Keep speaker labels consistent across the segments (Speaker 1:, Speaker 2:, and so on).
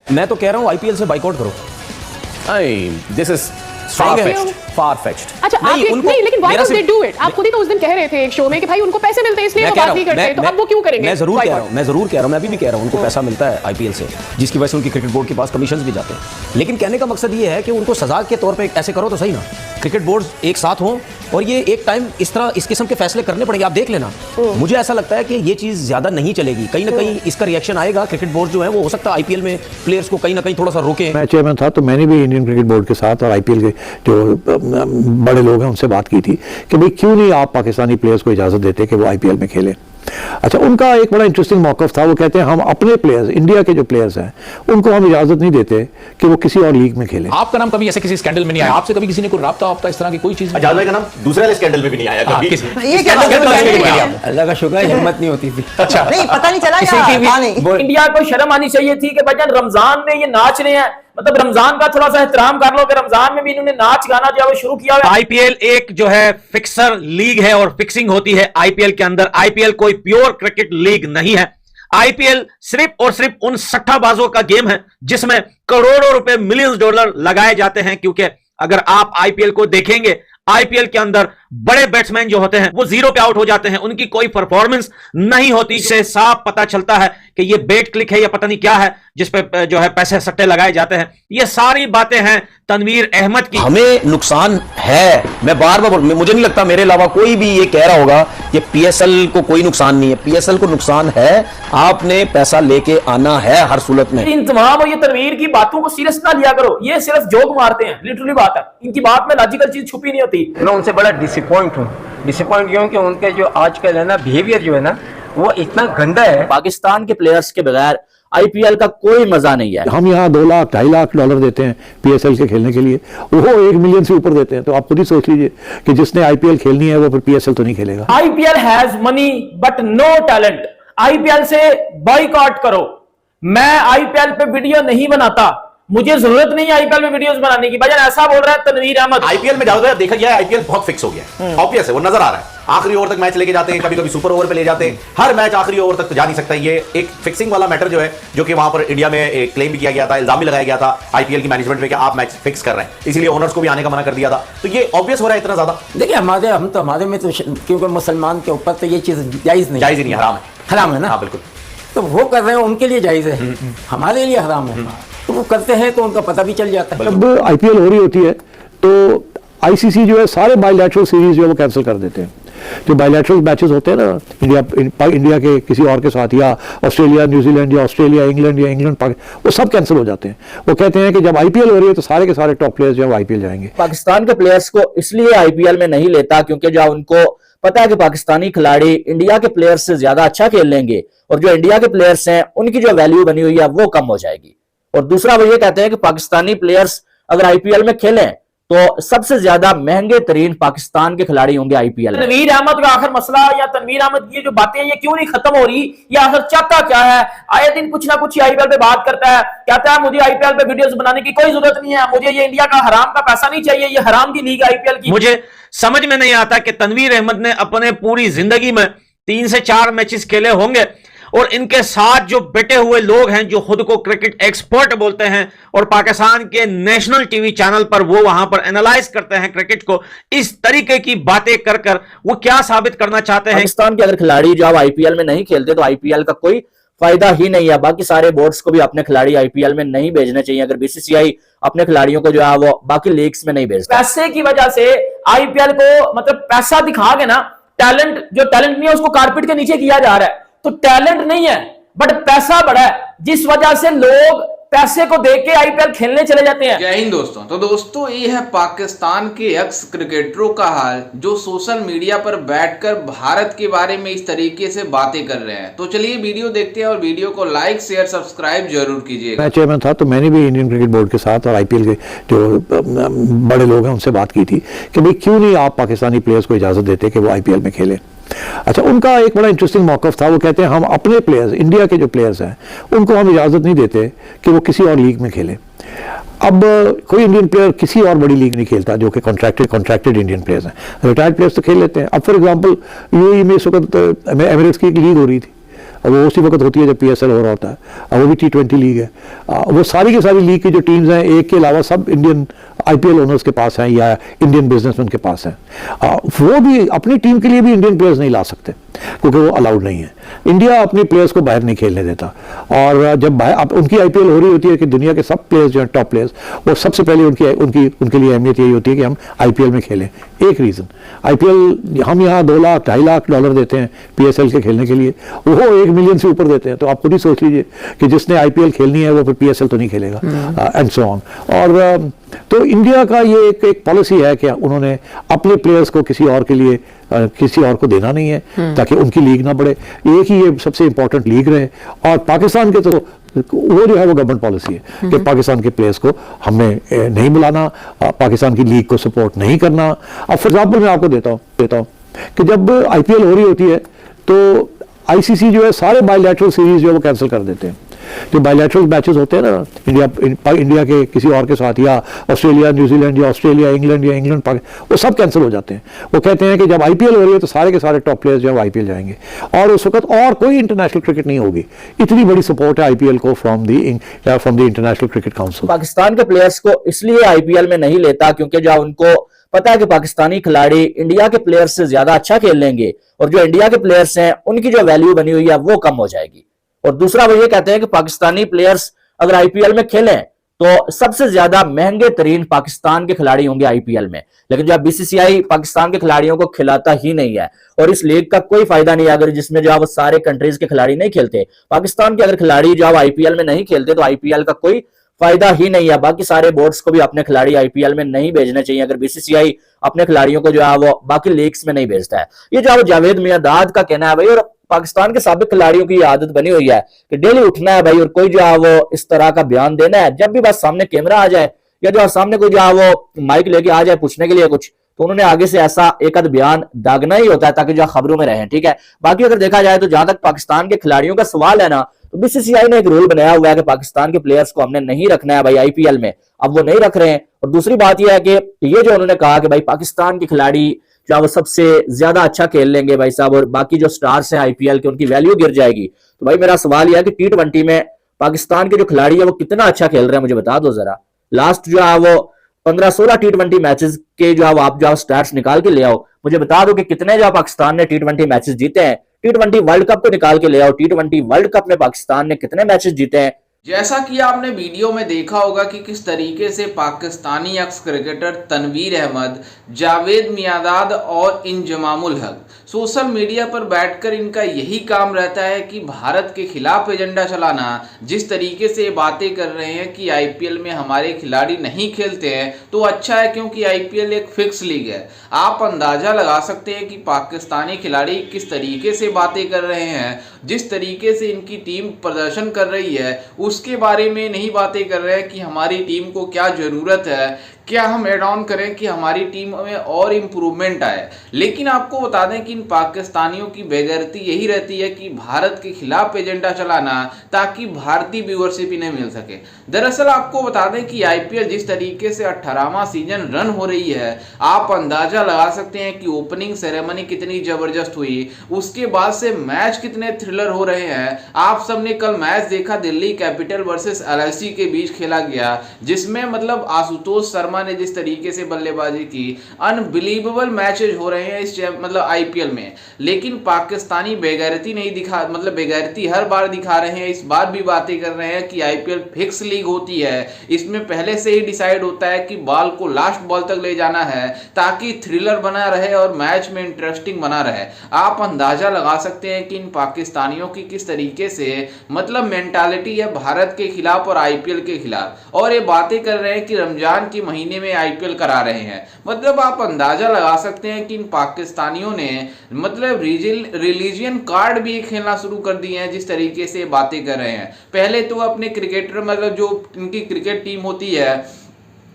Speaker 1: मैं तो कह रहा हूँ आईपीएल से बाइकआउट करो। This is far-fetched।
Speaker 2: अच्छा आप नहीं, लेकिन why don't they do it? आप खुद ही तो उस दिन कह रहे थे एक शो में कि भाई उनको पैसे मिलते हैं इसलिए वो बात नहीं करते, तो अब वो क्यों करेंगे?
Speaker 1: मैं जरूर कह रहा हूँ, मैं अभी भी कह रहा हूँ उनको पैसा मिलता है आईपीएल से, जिसकी वजह से उनकी क्रिकेट बोर्ड के पास कमीशंस भी जाते हैं। लेकिन कहने का मकसद ये है कि उनको सजा के तौर पे ऐसे करो तो सही ना, क्रिकेट बोर्ड एक साथ हों और ये एक टाइम इस किस्म के फैसले करने पड़ेंगे। आप देख लेना, मुझे ऐसा लगता है कि ये चीज़ ज़्यादा नहीं चलेगी, कहीं ना कहीं इसका रिएक्शन आएगा। क्रिकेट बोर्ड जो है वो हो सकता है आईपीएल में प्लेयर्स को कहीं ना कहीं थोड़ा सा रोके।
Speaker 3: मैं चेयरमैन था तो मैंने भी इंडियन क्रिकेट बोर्ड के साथ और आईपीएल के जो बड़े लोग हैं उनसे बात की थी कि भाई क्यों नहीं आप पाकिस्तानी प्लेयर्स को इजाज़त देते कि वो आईपीएल में खेलें। अच्छा, उनका एक बड़ा इंटरेस्टिंग मौक़िफ़ था, वो कहते हैं हम अपने प्लेयर्स, इंडिया के जो प्लेयर्स हैं उनको हम इजाज़त नहीं देते कि वो किसी और लीग में खेलें।
Speaker 4: आपका नाम कभी ऐसे किसी स्कैंडल में नहीं आया? आपसे कभी किसी ने कोई राब्ता आपका इस तरह की कोई चीज़?
Speaker 5: आजाद भाई का नाम दूसरे वाले स्कैंडल में भी नहीं आया कभी।
Speaker 6: ये क्या
Speaker 1: अल्लाह का शुक्र है हिम्मत नहीं होती थी।
Speaker 4: अच्छा,
Speaker 6: नहीं पता नहीं चला या
Speaker 7: इंडिया को शर्म आनी चाहिए थी कि भाईजान रमजान में ये नाच रहे हैं, मतलब रमजान का थोड़ा सा एहतराम कर लो कि रमजान में भी इन्होंने नाच गाना जो है वो शुरू किया है।
Speaker 8: आईपीएल एक जो है फिक्सर लीग है और फिक्सिंग होती है आईपीएल के अंदर। आईपीएल कोई प्योर क्रिकेट लीग नहीं है। आईपीएल सिर्फ और सिर्फ उन सट्टाबाजों का गेम है जिसमें करोड़ों रुपए, मिलियंस डॉलर लगाए जाते हैं। क्योंकि अगर आप आईपीएल को देखेंगे, आईपीएल के अंदर बड़े बैट्समैन जो होते हैं वो जीरो पे आउट हो जाते हैं, उनकी कोई परफॉर्मेंस नहीं होती। इससे साफ पता चलता है कि ये बेट क्लिक है या पता नहीं क्या है जिसपे जो है पैसे सट्टे लगाए जाते हैं। ये सारी बातें हैं तनवीर अहमद की।
Speaker 1: हमें नुकसान है, मैं बार बार मुझे नहीं लगता मेरे अलावा कोई भी ये कह रहा होगा कि पीएसएल को कोई नुकसान नहीं है। पीएसएल को नुकसान है, आपने पैसा लेके आना है हर सूरत में।
Speaker 7: इन तमाम और ये तनवीर की बातों को सीरियस ना लिया करो, ये सिर्फ जोक मारते हैं, लिटरली बात है। इनकी बात में लॉजिकल चीज छुपी नहीं होती।
Speaker 9: मैं उनसे बड़ा डिसअपॉइंट हूँ क्यों कि उनके जो आजकल है ना बिहेवियर जो है ना वो इतना गंदा है।
Speaker 10: पाकिस्तान के प्लेयर्स के बगैर आईपीएल का कोई मजा नहीं है।
Speaker 3: हम यहाँ 2 लाख 2.5 लाख डॉलर देते हैं पीएसएल के खेलने के लिए, वो 1 मिलियन से ऊपर देते हैं। तो आप खुद ही सोच लीजिए कि जिसने आईपीएल खेलनी है वो फिर पीएसएल तो नहीं खेलेगा।
Speaker 7: IPL has money but no talent. IPL से बॉयकॉट करो। मैं आईपीएल पे वीडियो नहीं बनाता, मुझे जरूरत नहीं है आईपीएल में वीडियोस बनाने की। भाईजान ऐसा बोल रहा है तनवीर अहमद।
Speaker 5: आईपीएल में ज्यादा देखा गया है, आईपीएल बहुत फिक्स हो गया है, ऑब्वियस है, वो नजर आ रहा है। आखिरी ओवर तक मैच लेके जाते हैं, कभी कभी सुपर ओवर पे ले जाते हैं, हर मैच आखिरी ओवर तक तो जा नहीं सकता। ये एक फिक्सिंग वाला मैटर जो है, जो कि वहां पर इंडिया में क्लेम भी किया गया था, इल्जाम भी लगाया गया था आईपीएल की मैनेजमेंट में कि आप मैच फिक्स कर रहे हैं, इसीलिए ओनर्स को भी आने का मना कर दिया था। तो ये ऑब्वियस हो रहा है इतना ज्यादा।
Speaker 1: देखिए हमारे में तो क्योंकि मुसलमान के ऊपर तो ये चीज जायज नहीं
Speaker 5: है,
Speaker 1: हराम है ना।
Speaker 5: हाँ बिल्कुल।
Speaker 1: तो वो कर रहे हैं उनके लिए जायज है, हमारे लिए हराम है। तो वो करते हैं तो उनका पता भी चल जाता है।
Speaker 3: जब आईपीएल हो रही होती है तो आईसीसी जो है सारे बायलैटरल सीरीज जो है वो कैंसिल कर देते हैं। जो बायलैटरल मैचेस होते हैं ना इंडिया के किसी और के साथ, या ऑस्ट्रेलिया न्यूजीलैंड, या ऑस्ट्रेलिया इंग्लैंड, या इंग्लैंड पाकिस्तान, वो सब कैंसिल हो जाते हैं। वो कहते हैं कि जब आईपीएल हो रही है तो सारे के सारे टॉप प्लेयर्स जो है आईपीएल जाएंगे।
Speaker 10: पाकिस्तान के प्लेयर्स को इसलिए आईपीएल में नहीं लेता क्योंकि जो उनको पता है कि पाकिस्तानी खिलाड़ी इंडिया के प्लेयर्स से ज्यादा अच्छा खेल लेंगे और जो इंडिया के प्लेयर्स हैं उनकी जो वैल्यू बनी हुई है वो कम हो जाएगी। और दूसरा वो ये कहते हैं कि पाकिस्तानी प्लेयर्स अगर आईपीएल में खेलें तो सबसे ज्यादा महंगे तरीन पाकिस्तान के खिलाड़ी होंगे आईपीएल में।
Speaker 7: तनवीर अहमद का आखिर मसला या तनवीर अहमद की जो बातें ये क्यों नहीं खत्म हो रही, या आखिर चाहता क्या है? आए दिन कुछ ना कुछ आईपीएल पे बात करता है, कहता है मुझे आईपीएल पे वीडियोस बनाने की कोई जरूरत नहीं है, मुझे ये इंडिया का हराम का पैसा नहीं चाहिए, ये हराम की लीग आईपीएल की।
Speaker 8: मुझे समझ में नहीं आता कि तनवीर अहमद ने अपने पूरी जिंदगी में 3 से 4 मैचेस खेले होंगे और इनके साथ जो बैठे हुए लोग हैं जो खुद को क्रिकेट एक्सपर्ट बोलते हैं और पाकिस्तान के नेशनल टीवी चैनल पर वो वहां पर एनालाइज करते हैं क्रिकेट को, इस तरीके की बातें कर कर वो क्या साबित करना चाहते हैं?
Speaker 10: पाकिस्तान के अगर खिलाड़ी जो अब आईपीएल में नहीं खेलते तो आईपीएल का कोई फायदा ही नहीं है। बाकी सारे बोर्ड्स को भी अपने खिलाड़ी आईपीएल में नहीं भेजने चाहिए। अगर बीसीसीआई अपने खिलाड़ियों को जो है वो बाकी लीग्स में नहीं भेजता,
Speaker 7: पैसे की वजह से आईपीएल को मतलब पैसा दिखा के ना टैलेंट नहीं है उसको कारपेट के नीचे किया जा रहा है। तो टैलेंट नहीं है बट पैसा बड़ा है, जिस वजह से लोग पैसे को देख के आईपीएल खेलने चले जाते हैं।
Speaker 11: जय हिंद दोस्तों। तो दोस्तों ये है पाकिस्तान के एक्स क्रिकेटरों का हाल जो सोशल मीडिया पर बैठकर भारत के बारे में इस तरीके से बातें कर रहे हैं। तो चलिए वीडियो देखते हैं और वीडियो को लाइक शेयर सब्सक्राइब जरूर कीजिएगा।
Speaker 3: मैं चेयरमैन था तो मैंने भी इंडियन क्रिकेट बोर्ड के साथ और आईपीएल के जो बड़े लोग हैं उनसे बात की थी कि भाई क्यों नहीं आप पाकिस्तानी प्लेयर्स को इजाज़त देते कि वो आईपीएल में खेलें। अच्छा, उनका एक बड़ा इंटरेस्टिंग मौक़िफ़ था, वो कहते हैं हम अपने प्लेयर्स, इंडिया के जो प्लेयर्स हैं उनको हम इजाज़त नहीं देते कि वो किसी और लीग में खेलें। अब कोई इंडियन प्लेयर किसी और बड़ी लीग नहीं खेलता जो कि कॉन्ट्रैक्टेड इंडियन प्लेयर्स हैं। रिटायर्ड प्लेयर्स तो खेल लेते हैं। अब फॉर एग्जांपल यूएई में इस वक्त एमिरेट्स की एक लीग हो रही थी और वो उसी वक्त होती है जब PSL हो रहा होता है, और वो भी T20 लीग है। वो सारी की सारी लीग की जो टीम्स हैं, एक के अलावा सब इंडियन IPL ओनर्स के पास हैं या इंडियन बिजनेसमैन के पास हैं। वो भी अपनी टीम के लिए भी इंडियन प्लेयर्स नहीं ला सकते क्योंकि वो अलाउड नहीं है। इंडिया अपने प्लेयर्स को बाहर नहीं खेलने देता, और जब उनकी IPL हो रही होती है कि दुनिया के सब प्लेयर्स जो हैं टॉप प्लेयर्स, वो सबसे पहले उनके लिए अहमियत यही होती है कि हम IPL में खेलें। एक रीज़न, IPL हम यहाँ 2 लाख $2.5 लाख देते हैं PSL के खेलने के लिए, वो 1 मिलियन से ऊपर देते हैं। तो आप खुद ही सोच लीजिए कि जिसने IPL खेलनी है वो फिर PSL तो नहीं खेलेगा, एंड सो ऑन। और तो इंडिया का ये एक पॉलिसी है कि उन्होंने अपने प्लेयर्स को किसी और के लिए किसी और को देना नहीं है ताकि उनकी लीग ना बढ़े, एक ही ये सबसे इंपॉर्टेंट लीग रहे। और पाकिस्तान के तो वो जो है वो गवर्नमेंट पॉलिसी है कि पाकिस्तान के प्लेयर्स को हमें नहीं बुलाना, पाकिस्तान की लीग को सपोर्ट नहीं करना। अब फॉर एग्जाम्पल मैं आपको देता हूँ कि जब IPL हो रही होती है तो ICC जो है सारे बायलैटरल सीरीज जो है वो कैंसिल कर देते हैं। जो बायलैटरल मैचेस होते हैं ना इंडिया के किसी और के साथ, या ऑस्ट्रेलिया न्यूजीलैंड या ऑस्ट्रेलिया इंग्लैंड या इंग्लैंड वो सब कैंसिल हो जाते हैं। वो कहते हैं कि जब IPL हो रही है तो सारे के सारे टॉप प्लेयर्स जो है IPL जाएंगे, और उस वक्त और कोई इंटरनेशनल क्रिकेट नहीं होगी। इतनी बड़ी सपोर्ट है IPL को from the international cricket council.
Speaker 10: Pakistan के प्लेयर्स को इसलिए IPL में नहीं लेता क्योंकि जब उनको पता है कि पाकिस्तानी खिलाड़ी इंडिया के प्लेयर्स से ज्यादा अच्छा खेल लेंगे, और जो इंडिया के प्लेयर्स हैं उनकी जो वैल्यू बनी हुई है वो कम हो जाएगी। और दूसरा वो ये कहते हैं कि पाकिस्तानी प्लेयर्स अगर IPL में खेलें तो सबसे ज्यादा महंगे तरीन पाकिस्तान के खिलाड़ी होंगे IPL में। लेकिन जब BCCI पाकिस्तान के खिलाड़ियों को खिलाता ही नहीं है, और इस लीग का कोई फायदा नहीं है अगर जिसमें जो वो सारे कंट्रीज के खिलाड़ी नहीं खेलते। पाकिस्तान के अगर खिलाड़ी जो IPL में नहीं खेलते तो IPL का कोई फायदा ही नहीं है। बाकी सारे बोर्ड्स को भी अपने खिलाड़ी IPL में नहीं भेजने चाहिए अगर BCCI अपने खिलाड़ियों को जो है वो बाकी लीग्स में नहीं भेजता है। ये जो जावेद मियांदाद का कहना है भाई, और पाकिस्तान के साबिक खिलाड़ियों की आदत बनी हुई है कि डेली उठना है भाई और कोई जो है वो इस तरह का बयान देना है। जब भी बस सामने कैमरा आ जाए या जो सामने कोई जो है वो माइक लेके आ जाए पूछने के लिए कुछ, तो उन्होंने आगे से ऐसा एक आध बयान दागना ही होता है ताकि जो खबरों में रहें। ठीक है, बाकी अगर देखा जाए तो जहां तक पाकिस्तान के खिलाड़ियों का सवाल है ना, तो BCCI ने एक रूल बनाया हुआ है कि पाकिस्तान के प्लेयर्स को हमने नहीं रखना है भाई IPL में। अब वो नहीं रख रहे हैं। और दूसरी बात यह है कि ये जो उन्होंने कहा कि भाई पाकिस्तान के खिलाड़ी जो वो सबसे ज्यादा अच्छा खेल लेंगे भाई साहब, और बाकी जो स्टार्स हैं IPL के उनकी वैल्यू गिर जाएगी। तो भाई मेरा सवाल यह है कि T20 में पाकिस्तान के जो खिलाड़ी है वो कितना अच्छा खेल रहे हैं, मुझे बता दो जरा। लास्ट जो है वो 15-16 T20 मैचेस के जो है आप जो स्टैट्स निकाल के ले आओ, मुझे बता दो कि कितने जो पाकिस्तान ने T20 मैचेस जीते हैं। T20 वर्ल्ड कप को निकाल के ले आओ, T20 वर्ल्ड कप में पाकिस्तान ने कितने मैचेस जीते हैं।
Speaker 11: जैसा कि आपने वीडियो में देखा होगा कि किस तरीके से पाकिस्तानी एक्स क्रिकेटर तनवीर अहमद, जावेद मियांदाद और इंजमामुल हक सोशल मीडिया पर बैठकर इनका यही काम रहता है कि भारत के खिलाफ एजेंडा चलाना। जिस तरीके से बातें कर रहे हैं कि IPL में हमारे खिलाड़ी नहीं खेलते हैं तो अच्छा है क्योंकि IPL एक फिक्स लीग है। आप अंदाजा लगा सकते हैं कि पाकिस्तानी खिलाड़ी किस तरीके से बातें कर रहे हैं। जिस तरीके से इनकी टीम प्रदर्शन कर रही है उसके बारे में नहीं बातें कर रहे हैं कि हमारी टीम को क्या ज़रूरत है, क्या हम एड ऑन करें कि हमारी टीम में और इम्प्रूवमेंट आए। लेकिन आपको बता दें कि इन पाकिस्तानियों की बेगैरती यही रहती है कि भारत के खिलाफ एजेंडा चलाना ताकि भारतीय व्यूअरशिप इन्हें मिल सके। दरअसल आपको बता दें कि IPL जिस तरीके से 18वां सीजन रन हो रही है, आप अंदाजा लगा सकते हैं कि ओपनिंग सेरेमनी कितनी जबरदस्त हुई, उसके बाद से मैच कितने थ्रिलर हो रहे हैं। आप सबने कल मैच देखा, दिल्ली कैपिटल वर्सेस LIC के बीच खेला गया, जिसमें मतलब आशुतोष शर्मा ने जिस तरीके से बल्लेबाजी की, अनबिलीवेबल मैचेस हो रहे हैं इस मतलब IPL में। लेकिन पाकिस्तानी बेगैरती नहीं दिखा, मतलब बेगैरती हर बार दिखा रहे हैं। इस बार भी बातें कर रहे हैं कि IPL फिक्स लीग होती है, इसमें पहले से ही डिसाइड होता है कि बॉल को लास्ट बॉल तक ले जाना है ताकि थ्रिलर बना रहे और मैच में इंटरेस्टिंग बना रहे। आप अंदाजा लगा सकते हैं कि इन पाकिस्तानियों की किस तरीके से मतलब मेंटालिटी है भारत के खिलाफ और IPL के खिलाफ। और ये बातें कर रहे हैं कि रमजान के महीने में IPL करा रहे हैं। मतलब आप अंदाजा लगा सकते हैं कि इन पाकिस्तानियों ने मतलब रिलीजियन कार्ड भी खेलना शुरू कर दिए हैं जिस तरीके से बातें कर रहे हैं। पहले तो अपने क्रिकेटर मतलब जो इनकी क्रिकेट टीम होती है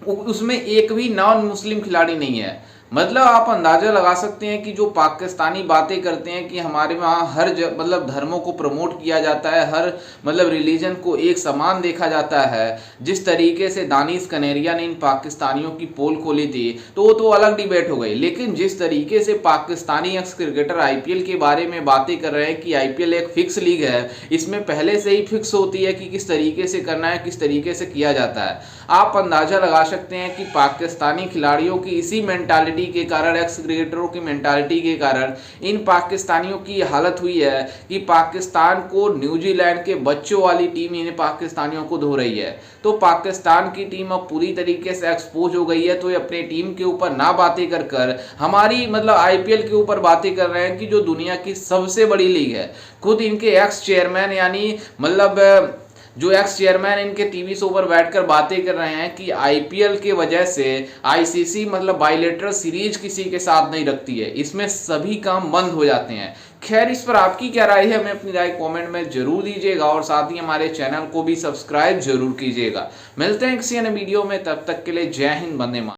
Speaker 11: उसमें एक भी नॉन मुस्लिम खिलाड़ी नहीं है। मतलब आप अंदाजा लगा सकते हैं कि जो पाकिस्तानी बातें करते हैं कि हमारे वहाँ हर मतलब धर्मों को प्रमोट किया जाता है, हर मतलब रिलीजन को एक समान देखा जाता है। जिस तरीके से दानिश कनेरिया ने इन पाकिस्तानियों की पोल खोली थी तो अलग डिबेट हो गई, लेकिन जिस तरीके से पाकिस्तानी एक्स क्रिकेटर आईपीएल के बारे में बातें कर रहे हैं कि आईपीएल एक फिक्स लीग है, इसमें पहले से ही फिक्स होती है कि किस तरीके से करना है, किस तरीके से किया जाता है। आप अंदाजा लगा सकते हैं कि पाकिस्तानी खिलाड़ियों की इसी मेंटालिटी के कारण, एक्स क्रिकेटरों की मेंटालिटी के कारण इन पाकिस्तानियों की हालत हुई है कि पाकिस्तान को न्यूजीलैंड के बच्चों वाली टीम इन्हें पाकिस्तानियों को धो रही है। तो पाकिस्तान की टीम अब पूरी तरीके से एक्सपोज हो गई है, तो ये अपनी टीम के ऊपर ना बातें कर हमारी मतलब आईपीएल के ऊपर बातें कर रहे हैं कि जो दुनिया की सबसे बड़ी लीग है। खुद इनके एक्स चेयरमैन यानी मतलब जो एक्स चेयरमैन इनके टीवी शो पर बैठकर बातें कर रहे हैं कि आईपीएल के वजह से आईसीसी मतलब बायलैटरल सीरीज किसी के साथ नहीं रखती है, इसमें सभी काम बंद हो जाते हैं। खैर, इस पर आपकी क्या राय है, हमें अपनी राय कमेंट में जरूर दीजिएगा और साथ ही हमारे चैनल को भी सब्सक्राइब जरूर कीजिएगा। मिलते हैं किसी अन्य वीडियो में, तब तक के लिए जय हिंद, वंदे मातरम।